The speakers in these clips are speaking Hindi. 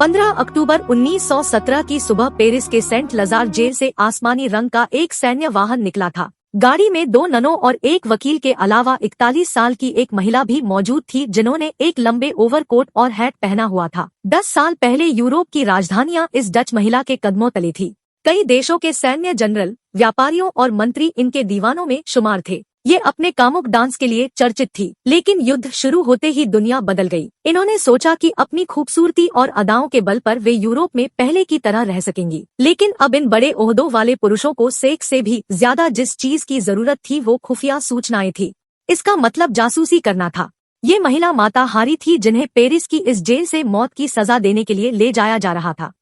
15 अक्टूबर 1917 की सुबह पेरिस के सेंट लजार जेल से आसमानी रंग का एक सैन्य वाहन निकला था। गाड़ी में 2 ननों और एक वकील के अलावा 41 साल की एक महिला भी मौजूद थी, जिन्होंने एक लंबे ओवरकोट और हैट पहना हुआ था। 10 साल पहले यूरोप की राजधानियां इस डच महिला के कदमों तले थी। कई देशों के सैन्य जनरल, व्यापारियों और मंत्री इनके दीवानों में शुमार थे। ये अपने कामुक डांस के लिए चर्चित थी, लेकिन युद्ध शुरू होते ही दुनिया बदल गई। इन्होंने सोचा कि अपनी खूबसूरती और अदाओं के बल पर वे यूरोप में पहले की तरह रह सकेंगी। लेकिन अब इन बड़े ओहदों वाले पुरुषों को सेक्स से भी ज्यादा जिस चीज की जरूरत थी वो खुफिया सूचनाएं थी। इसका मतलब जासूसी करना था। ये महिला माता हारी थी, जिन्हें पेरिस की इस जेल से मौत की सजा देने के लिए ले जाया जा रहा था।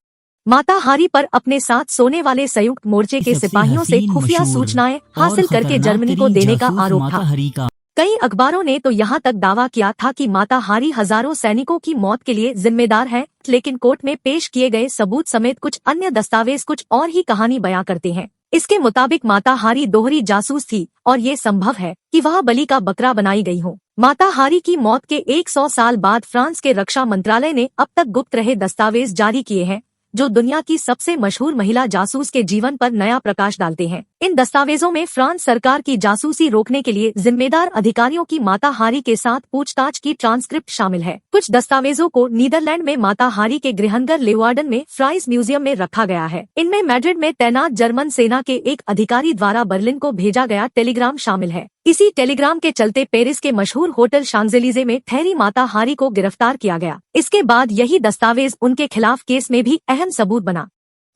माता हारी पर अपने साथ सोने वाले संयुक्त मोर्चे के सिपाहियों से खुफिया सूचनाएं हासिल करके जर्मनी को देने का आरोप था। कई अखबारों ने तो यहाँ तक दावा किया था कि माता हारी हजारों सैनिकों की मौत के लिए जिम्मेदार है, लेकिन कोर्ट में पेश किए गए सबूत समेत कुछ अन्य दस्तावेज कुछ और ही कहानी बयां करते हैं। इसके मुताबिक माता हारी दोहरी जासूस थी और ये संभव है कि वह बलि का बकरा बनाई गई हो। माता हारी की मौत के 100 साल बाद फ्रांस के रक्षा मंत्रालय ने अब तक गुप्त रहे दस्तावेज जारी किए हैं, जो दुनिया की सबसे मशहूर महिला जासूस के जीवन पर नया प्रकाश डालते हैं। इन दस्तावेजों में फ्रांस सरकार की जासूसी रोकने के लिए जिम्मेदार अधिकारियों की माता हारी के साथ पूछताछ की ट्रांसक्रिप्ट शामिल है। कुछ दस्तावेजों को नीदरलैंड में माता हारी के गृहनगर लेवार्डन में फ्राइज म्यूजियम में रखा गया है। इनमें मैड्रिड में तैनात जर्मन सेना के एक अधिकारी द्वारा बर्लिन को भेजा गया टेलीग्राम शामिल है। इसी टेलीग्राम के चलते पेरिस के मशहूर होटल शांजेलीजे में ठहरी माता हारी को गिरफ्तार किया गया। इसके बाद यही दस्तावेज उनके खिलाफ केस में भी अहम सबूत बना।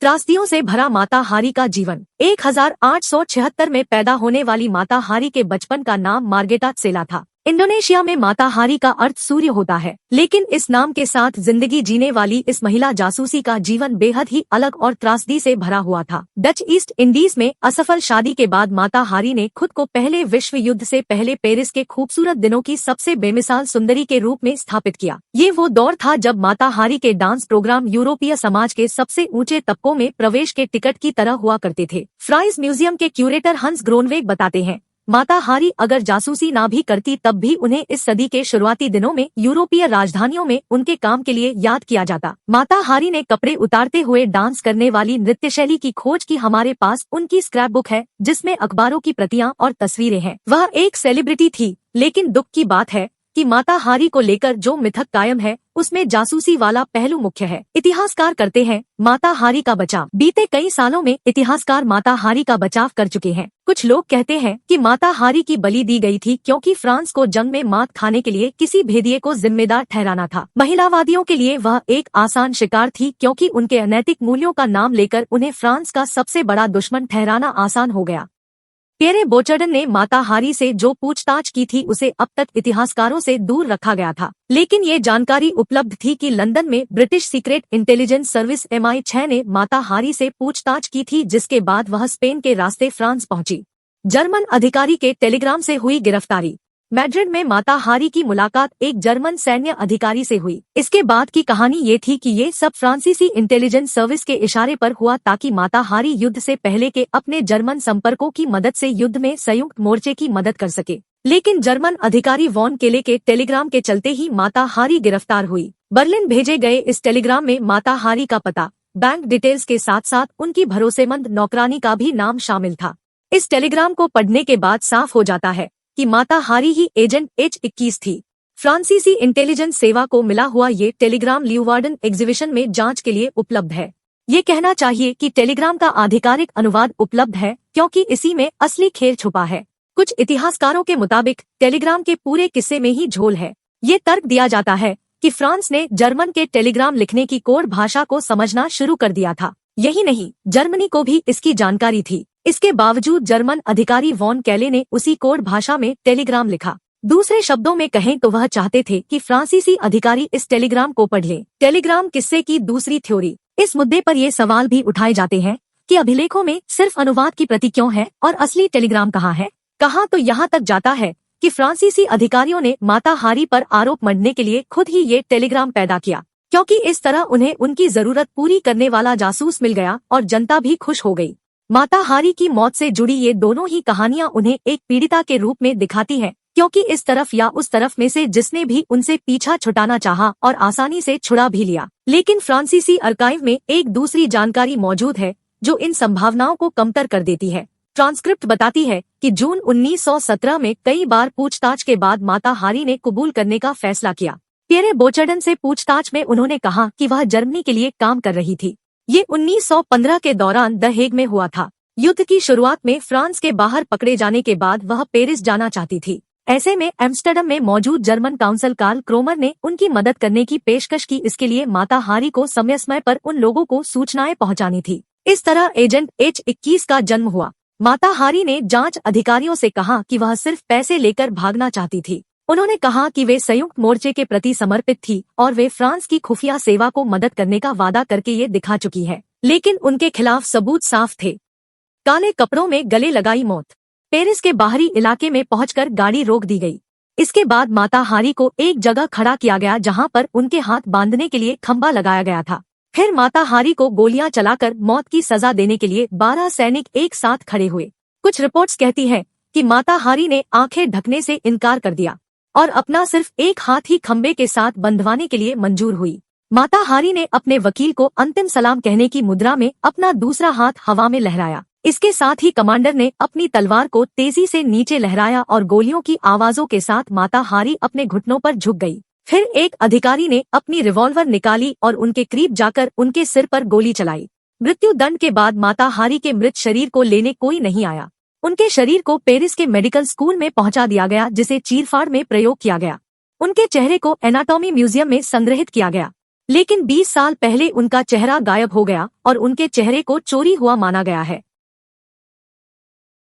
त्रासदियों से भरा माता हारी का जीवन। 1876 में पैदा होने वाली माता हारी के बचपन का नाम मार्गेटा सेला था। इंडोनेशिया में माता हारी का अर्थ सूर्य होता है, लेकिन इस नाम के साथ जिंदगी जीने वाली इस महिला जासूसी का जीवन बेहद ही अलग और त्रासदी से भरा हुआ था। डच ईस्ट इंडीज में असफल शादी के बाद माता हारी ने खुद को पहले विश्व युद्ध से पहले पेरिस के खूबसूरत दिनों की सबसे बेमिसाल सुंदरी के रूप में स्थापित किया। ये वो दौर था जब माता हारी के डांस प्रोग्राम यूरोपीय समाज के सबसे ऊंचे तबकों में प्रवेश के टिकट की तरह हुआ करते थे। फ्राइज म्यूजियम के क्यूरेटर हंस ग्रोनवेग बताते हैं, माता हारी अगर जासूसी ना भी करती तब भी उन्हें इस सदी के शुरुआती दिनों में यूरोपीय राजधानियों में उनके काम के लिए याद किया जाता। माता हारी ने कपड़े उतारते हुए डांस करने वाली नृत्य शैली की खोज की। हमारे पास उनकी स्क्रैप बुक है, जिसमें अखबारों की प्रतियां और तस्वीरें हैं। वह एक सेलिब्रिटी थी, लेकिन दुख की बात है कि माता हारी को लेकर जो मिथक कायम है उसमें जासूसी वाला पहलू मुख्य है। इतिहासकार करते हैं माता हारी का बचाव। बीते कई सालों में इतिहासकार माता हारी का बचाव कर चुके हैं। कुछ लोग कहते हैं कि माता हारी की बलि दी गई थी क्योंकि फ्रांस को जंग में मात खाने के लिए किसी भेदिए को जिम्मेदार ठहराना था। महिलावादियों के लिए वह एक आसान शिकार थी, क्योंकि उनके अनैतिक मूल्यों का नाम लेकर उन्हें फ्रांस का सबसे बड़ा दुश्मन ठहराना आसान हो गया। पियरे बोचर्डन ने माता हारी से जो पूछताछ की थी उसे अब तक इतिहासकारों से दूर रखा गया था, लेकिन ये जानकारी उपलब्ध थी कि लंदन में British secret intelligence service MI6 ने माता हारी से पूछताछ की थी, जिसके बाद वह स्पेन के रास्ते फ्रांस पहुंची। जर्मन अधिकारी के टेलीग्राम से हुई गिरफ्तारी। मैड्रिड में माता हारी की मुलाकात एक जर्मन सैन्य अधिकारी से हुई। इसके बाद की कहानी ये थी कि ये सब फ्रांसीसी इंटेलिजेंस सर्विस के इशारे पर हुआ, ताकि माता हारी युद्ध से पहले के अपने जर्मन संपर्कों की मदद से युद्ध में संयुक्त मोर्चे की मदद कर सके। लेकिन जर्मन अधिकारी वॉन केले के टेलीग्राम के चलते ही माता हारी गिरफ्तार हुई। बर्लिन भेजे गए इस टेलीग्राम में माता हारी का पता, बैंक डिटेल्स के साथ साथ उनकी भरोसेमंद नौकरानी का भी नाम शामिल था। इस टेलीग्राम को पढ़ने के बाद साफ हो जाता है कि माता हारी ही एजेंट H21 थी। फ्रांसीसी इंटेलिजेंस सेवा को मिला हुआ ये टेलीग्राम ल्यूवार्डन एग्जीबिशन में जांच के लिए उपलब्ध है। ये कहना चाहिए कि टेलीग्राम का आधिकारिक अनुवाद उपलब्ध है, क्योंकि इसी में असली खेल छुपा है। कुछ इतिहासकारों के मुताबिक टेलीग्राम के पूरे किस्से में ही झोल है। ये तर्क दिया जाता है कि फ्रांस ने जर्मन के टेलीग्राम लिखने की कोड भाषा को समझना शुरू कर दिया था। यही नहीं, जर्मनी को भी इसकी जानकारी थी। इसके बावजूद जर्मन अधिकारी वॉन कैले ने उसी कोड भाषा में टेलीग्राम लिखा। दूसरे शब्दों में कहें तो वह चाहते थे कि फ्रांसीसी अधिकारी इस टेलीग्राम को पढ़ लें। टेलीग्राम किस्से की दूसरी थ्योरी। इस मुद्दे पर ये सवाल भी उठाए जाते हैं कि अभिलेखों में सिर्फ अनुवाद की प्रति क्यों है और असली टेलीग्राम कहाँ है। कहाँ तो यहाँ तक जाता है कि फ्रांसीसी अधिकारियों ने माता हारी पर आरोप मढ़ने के लिए खुद ही ये टेलीग्राम पैदा किया, क्योंकि इस तरह उन्हें उनकी जरूरत पूरी करने वाला जासूस मिल गया और जनता भी खुश हो गई। माता हारी की मौत से जुड़ी ये दोनों ही कहानियां उन्हें एक पीड़िता के रूप में दिखाती हैं, क्योंकि इस तरफ या उस तरफ में से जिसने भी उनसे पीछा छुटाना चाहा और आसानी से छुड़ा भी लिया। लेकिन फ्रांसीसी आर्काइव में एक दूसरी जानकारी मौजूद है जो इन संभावनाओं को कमतर कर देती है। ट्रांसक्रिप्ट बताती है कि जून 1917 में कई बार पूछताछ के बाद माता हारी ने कबूल करने का फैसला किया। पियरे बोचर्डन से पूछताछ में उन्होंने कहा कि वह जर्मनी के लिए काम कर रही थी। ये 1915 के दौरान द हेग में हुआ था। युद्ध की शुरुआत में फ्रांस के बाहर पकड़े जाने के बाद वह पेरिस जाना चाहती थी। ऐसे में एम्स्टर्डम में मौजूद जर्मन काउंसिल कार्ल क्रोमर ने उनकी मदद करने की पेशकश की। इसके लिए माता हारी को समय समय पर उन लोगों को सूचनाएं पहुंचानी थी। इस तरह एजेंट H21 का जन्म हुआ। माता हारी ने जांच अधिकारियों से कहा कि वह सिर्फ पैसे लेकर भागना चाहती थी। उन्होंने कहा कि वे संयुक्त मोर्चे के प्रति समर्पित थी और वे फ्रांस की खुफिया सेवा को मदद करने का वादा करके ये दिखा चुकी है, लेकिन उनके खिलाफ सबूत साफ थे। काले कपड़ों में गले लगाई मौत। पेरिस के बाहरी इलाके में पहुंचकर गाड़ी रोक दी गई। इसके बाद माता हारी को एक जगह खड़ा किया गया जहां पर उनके हाथ बांधने के लिए खंभा लगाया गया था। फिर माता हारी को गोलियां चलाकर मौत की सजा देने के लिए 12 सैनिक एक साथ खड़े हुए। कुछ रिपोर्ट्स कहती हैं कि माता हारी ने आंखें ढकने से इनकार कर दिया और अपना सिर्फ एक हाथ ही खंबे के साथ बंधवाने के लिए मंजूर हुई। माता हारी ने अपने वकील को अंतिम सलाम कहने की मुद्रा में अपना दूसरा हाथ हवा में लहराया। इसके साथ ही कमांडर ने अपनी तलवार को तेजी से नीचे लहराया और गोलियों की आवाजों के साथ माता हारी अपने घुटनों पर झुक गई। फिर एक अधिकारी ने अपनी रिवॉल्वर निकाली और उनके करीब जाकर उनके सिर पर गोली चलाई। मृत्यु दंड के बाद माता हारी के मृत शरीर को लेने कोई नहीं आया। उनके शरीर को पेरिस के मेडिकल स्कूल में पहुंचा दिया गया, जिसे चीरफाड़ में प्रयोग किया गया। उनके चेहरे को एनाटॉमी म्यूजियम में संग्रहित किया गया, लेकिन 20 साल पहले उनका चेहरा गायब हो गया और उनके चेहरे को चोरी हुआ माना गया है।